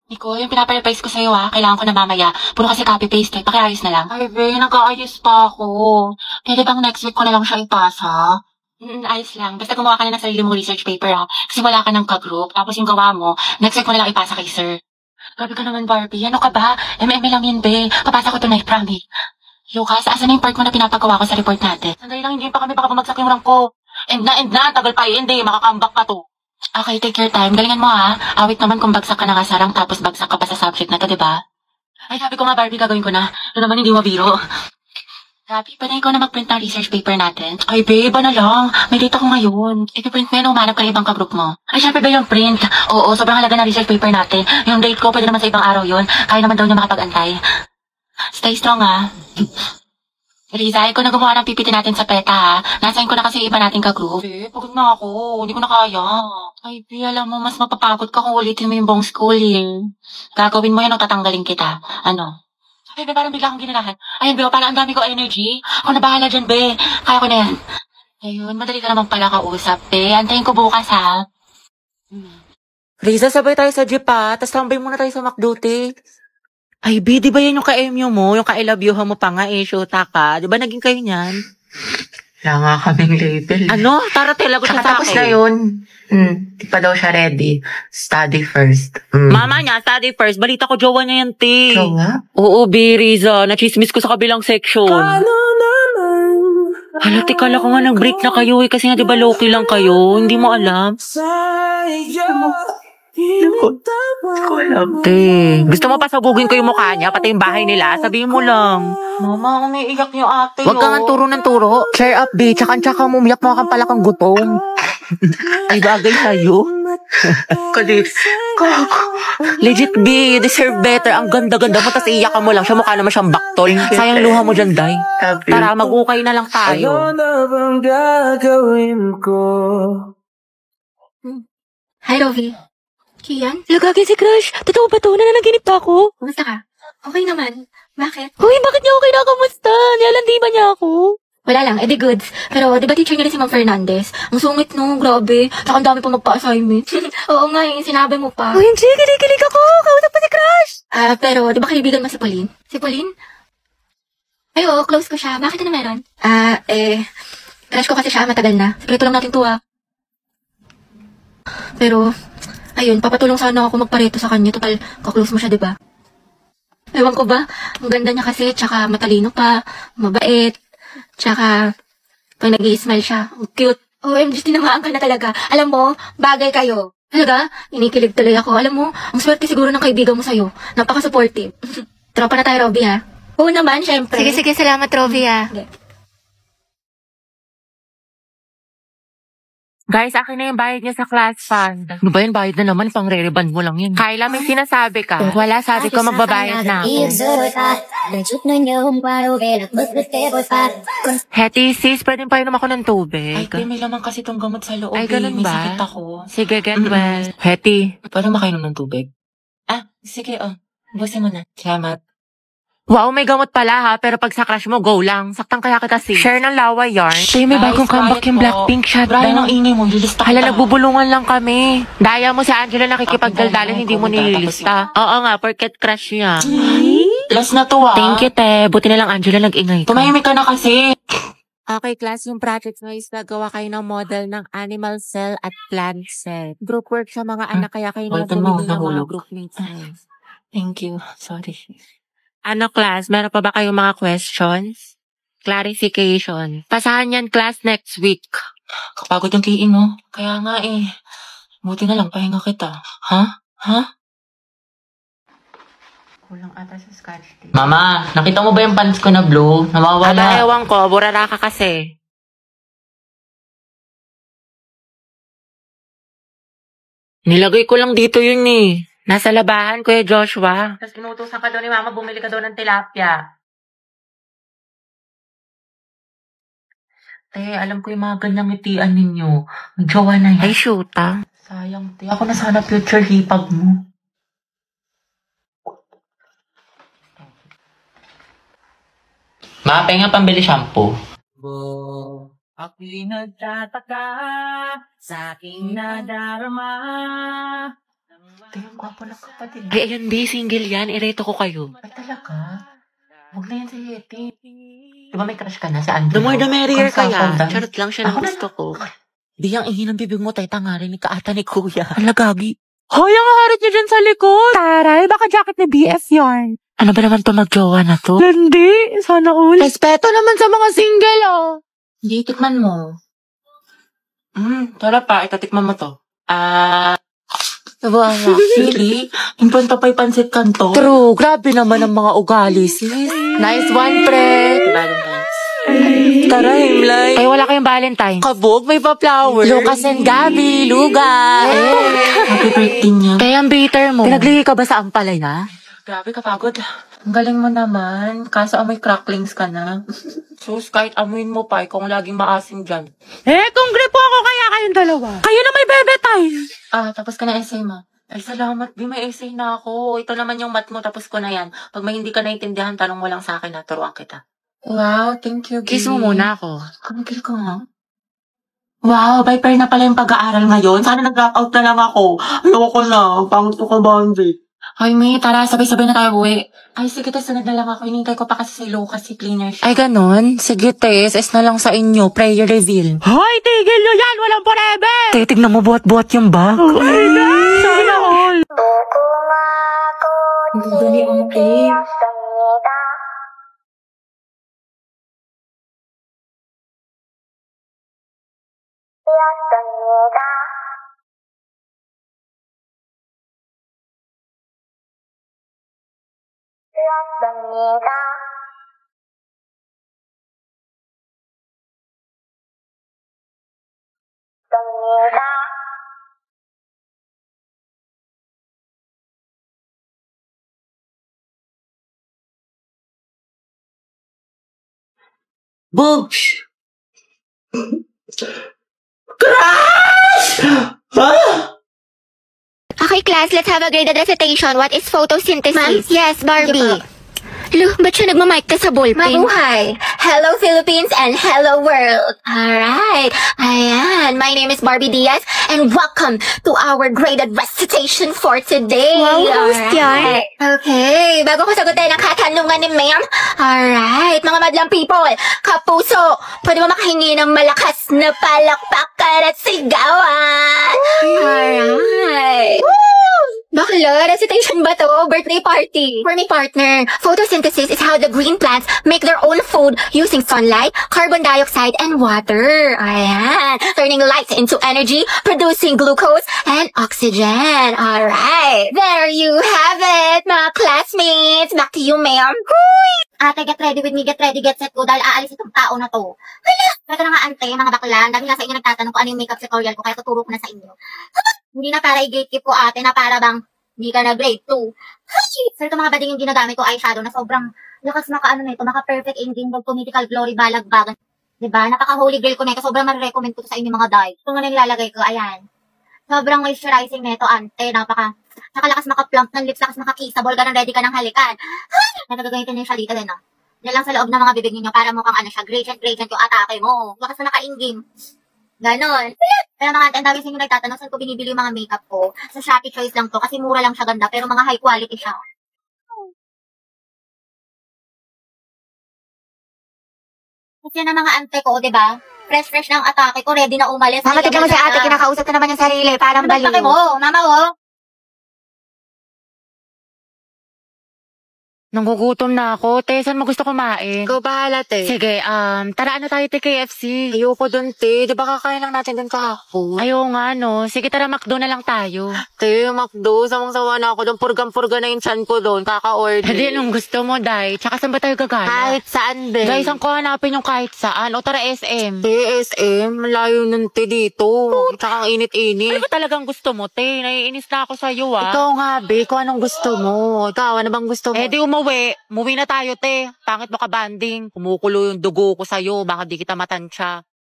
Nico, yung pinapareplies ko sa'yo kailangan ko na mamaya. Puro kasi copy-paste pakiayos na lang. Ay, be, nag-aayos pa ako. Pwede bang next week ko na lang siya ipasa? Ayos lang. Basta gumawa ka na ng sarili mong research paper Kasi wala ka ng ka-group. Tapos yung gawa mo, next week ko na lang ipasa kay sir. Grabe ka naman, Barbie. Ano ka ba? MM lang yun, be. Papasa ko tonight, promise. Lucas, asan na yung part mo na pinapagawa ko sa report natin? Sandali lang, hindi pa kami baka bumagsak yung rank ko. End na. Tagal pa hindi. Makakambak ka to. Okay, take your time. Galingan mo Awit naman kung bagsak ka na kasarang tapos bagsak ka pa sa subject na to, diba? Ay, sabi ko nga, Barbie, gagawin ko na. Ito naman hindi mabiro. Grabe, pwede ikaw na mag-print ng research paper natin. Ay, babe, ano lang. May data ko ngayon. I-print mo yun, umanap ka ng ibang ka-group mo. Ay, syempre ba yung print? Oo, sobrang halaga ng research paper natin. Yung date ko, pwede naman sa ibang araw yun. Kaya naman daw niya makapag-antay. Stay strong, Riza, ikaw na gumawa ng PPT natin sa PETA, Nasayin ko na kasi iba nating ka-group. Pagod na ako. Hindi ko na kaya. Ay, alam mo, mas mapapagod ka kung ulitin mo yung buong schooling. Gagawin mo yan o tatanggalin kita. Ano? Ay, parang bigla akong ginanahan. Ayun, Beo, parang ang dami ko energy. Ako na bahala dyan, be. Kaya ko na yan. Ayun, madali ka naman pala kausap, be. Antayin ko bukas, Riza, sabay tayo sa jeep, Tapos tambay muna tayo sa McDuty. Ay, B, di ba yan yung ka-MU mo? Yung ka-I love you mo pa nga shoota ka. Di ba naging kayo niyan? Wala nga kaming label. Ano? Taratel, lagot siya sa akin. Tapos na yun. Di pa daw siya ready. Study first. Mama niya, study first. Balita ko, jowa niya yan, te. Jowa? Oo, B, Riza. Nachismis ko sa kabilang section. Hala, tikala ko nga nag-break na kayo kasi nga di ba low-key lang kayo? Hindi mo alam? Ko alam. Te, gusto mo pasabugin ko yung mukha niya, pati yung bahay nila? Sabihin mo lang. Mama, umiiyak yung ate, Huwag ka nga turo ng turo. Cheer up, B. Tsaka umiyak mo kang pala kang gutom. Ay, bagay sa'yo. Kalis. Legit, B. You deserve better. Ang ganda-ganda mo, tas iiyak ka mo lang. Siya mukha naman siyang baktol. Sayang luha mo dyan, Day. Tara, mag-ukay na lang tayo. Ano na bang gagawin ko? Hi, Rovi. Kian? Lagagin si Crush. Totoo ba to? Nananaginip pa ako? Kumusta ka? Okay naman. Bakit? Hoy, bakit niya ako kinakamusta? Nilalandi ba niya ako? Wala lang, edi goods. Pero, di ba teacher niya rin si Ma'am Fernandez? Ang sungit no, grabe. Saka ang dami pa magpa-assignment. Oo nga, sinabi mo pa. Hoy, hindi, kilig ako. Kausap pa si Crush. Pero, di ba kaibigan mo si Pauline? Si Pauline? Ay, oo, close ko siya. Bakit ano meron? Crush ko kasi siya, matagal na. Sekreto lang natin to, Pero, ayun, papatulong sana ako magpareto sa kanya. Total, kaklose mo siya, di ba? Ewan ko ba? Ang ganda niya kasi, tsaka matalino pa, mabait, tsaka pag nag-i-smile siya, cute. OMG, tinamaan ka na talaga. Alam mo, bagay kayo. Talaga? Inikilig tuloy ako. Alam mo, ang swerte siguro ng kaibigan mo sa'yo. Napaka-supportive. Tropa na tayo, Robby, Oo naman, syempre. Sige, salamat, Rovi, Okay. Guys, akin na yung bayad niya sa class fund. Ano ba yun? Bayad na naman. Pang-re-reband mo lang yun. Kyla, may sinasabi ka. Wala, sabi ko magbabayad na ako. Hetty, sis, pwede pa inom ako ng tubig. Ay, may laman kasi tong gamot sa loob. Ay, ganun may ba? sakit ako. Sige, get well. Hetty. Paano makainom ng tubig? Sige, busin mo na. Salamat. Wow, may gamot pala pero pag sa crush mo, go lang. Saktang kaya kita sis. Share ng lawa yarn. Tayo, may bagong comeback yung Blackpink shot. Brian, ang ingay mo. Lilista Hala, nagbubulungan lang kami. Daya mo si Angela nakikipagdaldalan, hindi mo nililista. Oo nga, porket crush niya. Last na to, Thank you, te. Buti na lang Angela nag-ingay ka. Tumahimik ka na kasi. Okay, class, yung project mo is nagawa kayo ng model ng animal cell at plant cell. Group work sa mga anak, kaya kayo na tumigil ng mga group mates. Thank you. Sorry. Ano, class? Meron pa ba kayong mga questions? Clarification. Pasahan yan, class, next week. Kapagod yung kiin, no? Kaya nga buti na lang, pahinga kita. Ha? Kulang ata sa scotch tape. Mama, nakita mo ba yung pants ko na blue? Nawawala. Ewan ko, burara ka kasi. Nilagay ko lang dito yun Nasa labahan, Kuya Joshua. Tapos inutusan ka daw ni Mama, bumili ka daw ng tilapia. Alam ko yung mga ganyang ngitian ninyo. Jowa na yan. Ay, shoota. Sayang, ako na sana future hipag mo. Ma, penga pambili shampoo. Ako'y nagtataka sa aking nadarama. Ito yung gwapo ng kapatid. Ay, ayun, B, single yan. Ireto ko kayo. Ay, talaga? Huwag na yan si Yeti. Diba may crush ka na si Angelo? The more the merrier kaya. Consultant. Charot lang siya ng Ako na- gusto ko. Di, ang ihi ng bibig mo, tay tangarin ni kaata ni kuya. Halagagi. Hoy, ang harit niya dyan sa likod. Taray, baka jacket ni BF yarn. Ano ba naman to magjowa na to? Hindi, sana all. Respeto naman sa mga single, oh. Hindi, tikman mo. Tara pa, itatikman mo to. Diba, really? Yung punta pa'y pansit kanto? True, grabe naman ang mga ugali, sis. Nice one, pre. Valentine's. Tara, Himlay. Ay, wala kayong Valentine. Kabog, may pa-flower. Lucas and Gabi, luga. Happy birthday niya. Kaya ang bitter mo. Pinagligay ka ba sa ampalaya? Grabe, kapagod. Ang galing mo naman. Kaso amoy cracklings ka na. Sus, kahit amuin mo pa, kung laging maasim dyan. Kung gripo ako kaya kayong dalawa. Kayo na may bebe time. Tapos ka na essay mo. Ay, salamat, Bi. May essay na ako. Ito naman yung mat mo, tapos ko na yan. Pag may hindi ka naintindihan, tanong mo lang sa akin, turuan kita. Wow, thank you, Kiss mo muna ako. Kamigil ko nga. Wow, by pair na pala yung pag-aaral ngayon. Sana nag-drop out na lang ako. Ayoko na. Pangit ko ka, Bonzi. Ay, May, tara, sabay-sabay na tayo uwi. Ay, sige, sunod na lang ako. Hinintay ko pa kasi si Lucas, si cleaner siya. Ay, ganon? Sige, te. SS na lang sa inyo. Prayer reveal. Hoy, tigil nyo yan. Walang forever. Te, tignan mo buhat-buhat yung bag. Sana all. Hindi gani okay. Bugs! Okay, class, let's have a graded recitation. What is photosynthesis? Yes, Barbie. Lo, ba't siya nagmamic ka sa ballpen? Mabuhay! Hello, Philippines and hello, world! Alright, ayan. My name is Barbie Diaz and welcome to our graded recitation for today. Wow, host yan. Okay, bago ko sagutin ang katanungan ni ma'am. Alright, mga madlang people, kapuso, pwede ba makahingi ng malakas na palakpakan at sigawan? Alright. Bakla, recitation ba to? Birthday party. For my partner, photosynthesis is how the green plants make their own food using sunlight, carbon dioxide, and water. Ayan. Turning light into energy, producing glucose and oxygen. Alright. There you have it, mga classmates. Back to you, ma'am. Ate, get ready with me, get ready, get set ko dahil aalis itong tao na to. Hala! Ito na nga, ante, mga bakla. Dahil nga sa inyo nagtatanong kung ano yung makeup tutorial ko, kaya tuturo ko na sa inyo. Hindi na para i-gatekeep ko, ate, na para bang hindi ka na grade 2. So, ito mga bading yung ginagamit ko eyeshadow na sobrang lakas maka-ano nito, maka-perfect ending, political glory, balagbagan. Diba? Napaka-holy grail ko nito. Sobrang ma-recommend ko sa inyo mga dye. Ito nga na nilalagay ko, ayan. Sobrang moisturizing nito, ante, nakalakas maka-plump ng lips, lakas maka-kissable, ganun ready ka ng halikan. Nagagamitin niyo siya dito din, no? Yan lang sa loob ng mga bibig niyo para mukhang ano siya, gradient yung atake mo. Lakas na naka-in-game. Ganon. Pero mga ante, ang dami sa inyo nagtatanong saan ko binibili yung mga makeup ko. Sa Shopee Choice lang to kasi mura lang siya ganda pero mga high quality siya. Kasi yan ang mga ante ko, diba? Fresh na ang atake ko, ready na umalis. Mama, tignan mo si ate, kinakausap na naman yung sarili. Parang baliw. Ano mo? Mama, oh. Nanggugutom na ako. Te, saan mo gusto kumain? Ikaw bahala, te. Sige, tara ano tayo, te, KFC? Ayoko dun, te. Diba kakain lang natin dun kahapon? Ayaw nga, no. Sige, tara, McDo na lang tayo. Te, McDo. Samang-sawa na ako dun. Purgam-purga na yung chan ko dun. Kaka-order. Hindi, anong gusto mo, Day? Tsaka saan ba tayo gagana? Kahit saan, be. Guys, saan ko hanapin yung kahit saan? O tara, SM. Te, SM. Malayo nun, te, dito. Tsaka ang init-init. Ano ba talagang gusto mo, te? Naiinis na ako sa'yo, ah. Ikaw nga, be. Kung anong gusto mo. Ikaw, ano bang gusto mo? Eh, di umuwi. Umuwi na tayo, te. Pangit mo ka banding. Kumukulo yung dugo ko sa'yo. Baka di kita matansya.